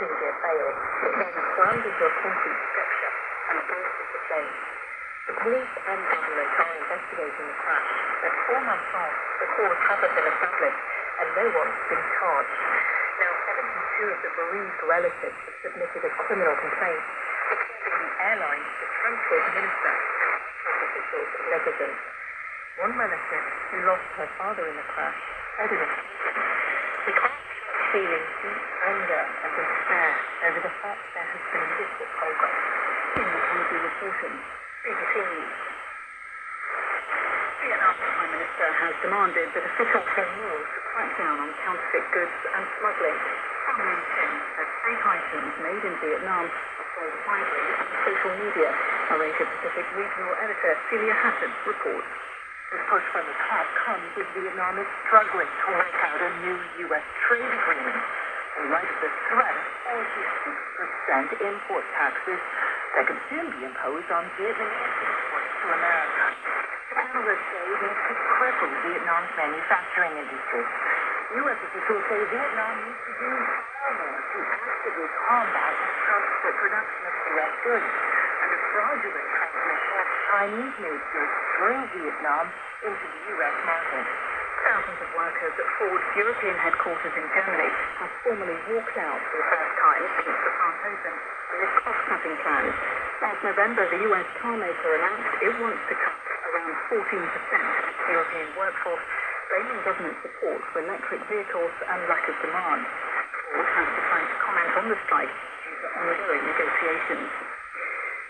landing gear failed. It then slammed into a concrete structure and burst into flames. The police and government are investigating the crash, but 4 months on, the cause hasn't been established and no one's been charged. Now, 72 of the bereaved relatives have submitted a criminal complaint, accusing the airline, the transport minister, and officials of negligence. One relative, who lost her father in the crash, said in a statement, "We can't stop feeling deep anger and despair over the fact there has been little progress." In the BBC reporting, BBC News. Vietnam's Prime Minister has demanded that officials have rules to crack down on counterfeit goods and smuggling. Some maintain that fake items made in Vietnam are sold widely on social media. Our Asia-Pacific regional editor, Celia Hatton, reports. This push from the top comes as Vietnam is struggling to work out a new U.S. trade agreement. In light of the threat of 46% import taxes that could soon be imposed on Vietnamese exports to America. Analysts say this could cripple Vietnam's manufacturing industry. U.S. officials say Vietnam needs to do far more to actively combat the counterfeit production of U.S. goods and the fraudulent transmission of Chinese-made goods through Vietnam into the U.S. market. Thousands of workers at Ford's European headquarters in Germany have formally walked out for the first time since the plant opened on this cost-cutting plan. Last November, the US carmaker announced it wants to cut around 14% of its European workforce, blaming government support for electric vehicles and lack of demand. Ford has declined to comment on the strike due to ongoing negotiations.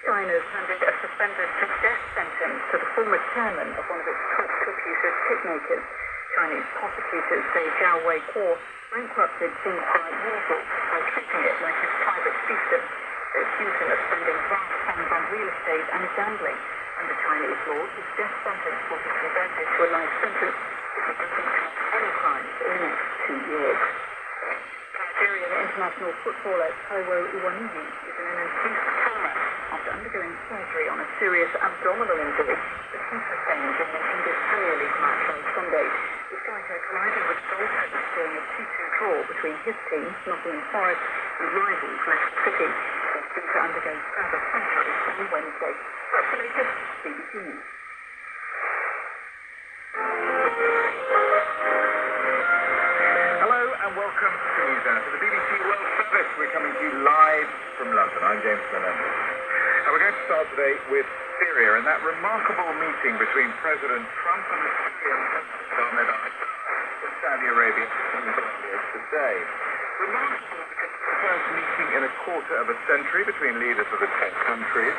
China's handed a suspended death sentence to the former chairman of one of its top computer chip makers. Chinese prosecutors say Zhao Weiquo bankrupted Tsinghua Warsaw by treating it like his private fiefdom. They accuse him of spending vast sums on real estate and gambling. Under Chinese law, his death sentence will be converted to a life sentence if he doesn't commit any crimes in the next 2 years. Nigerian international footballer Taiwo Iwanigi is in an induced coma after undergoing surgery on a serious abdominal injury that he sustained in an English Premier League match on Sunday. The striker collided with goalposts during a 2-2 draw between his team, Nottingham Forest, and rivals Leicester City. He is due to undergo further surgery on Wednesday. That's the latest BBC News. Welcome to News Hour, to the BBC World Service. We're coming to you live from London. I'm James Fernandez. And we're going to start today with Syria and that remarkable meeting between President Trump and the Syrian President Ahmed in Saudi Arabia today. Remarkable because it's the first meeting in a quarter of a century between leaders of the 10 countries.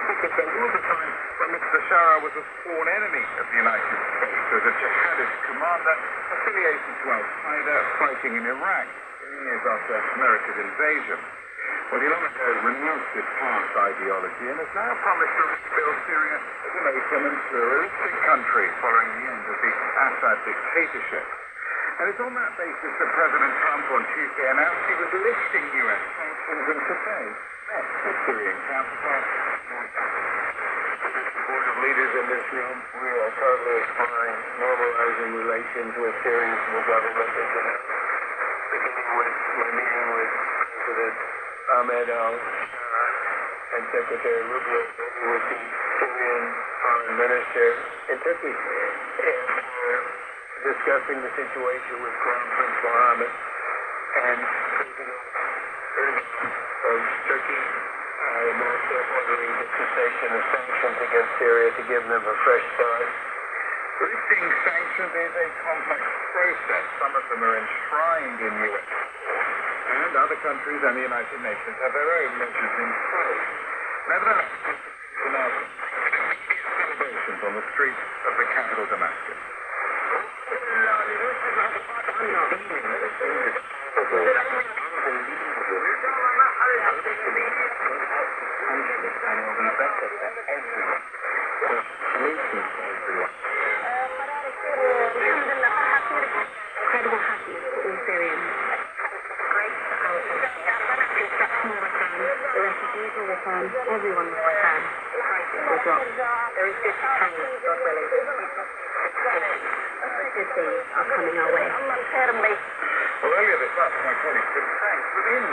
Because there was a time when Mr. Shara was a sworn enemy of the United States as a jihadist commander affiliated to al-Qaeda fighting in Iraq in the years after America's invasion. Well, he long ago renounced his past ideology and has now promised to rebuild Syria as an open and pluralistic country following the end of the Assad dictatorship. And it's on that basis that President Trump on Tuesday announced he was lifting U.S. sanctions and today met his Syrian counterpart. Board of leaders in this room, we are currently exploring normalizing relations with Syria's new government, beginning with my meeting with President Ahmed al-Seela and Secretary Rubio, with the Syrian Foreign Minister in Turkey, and we're discussing the situation with Crown Prince Mohammed and President Erdogan of Turkey. I am also ordering the cessation of sanctions against Syria to give them a fresh start. Lifting sanctions is a complex process. Some of them are enshrined in U.S. and other countries and the United Nations have their own measures in place. Nevertheless, this is now celebrations on the streets of the capital Damascus. Incredible happiness for all Syrians. Great outcome. Construction will return, the refugees will return, everyone will return. The crisis will drop. There is good to come, God willing. Good things are coming our way. Well, earlier this month, my colleague Tim Franks was in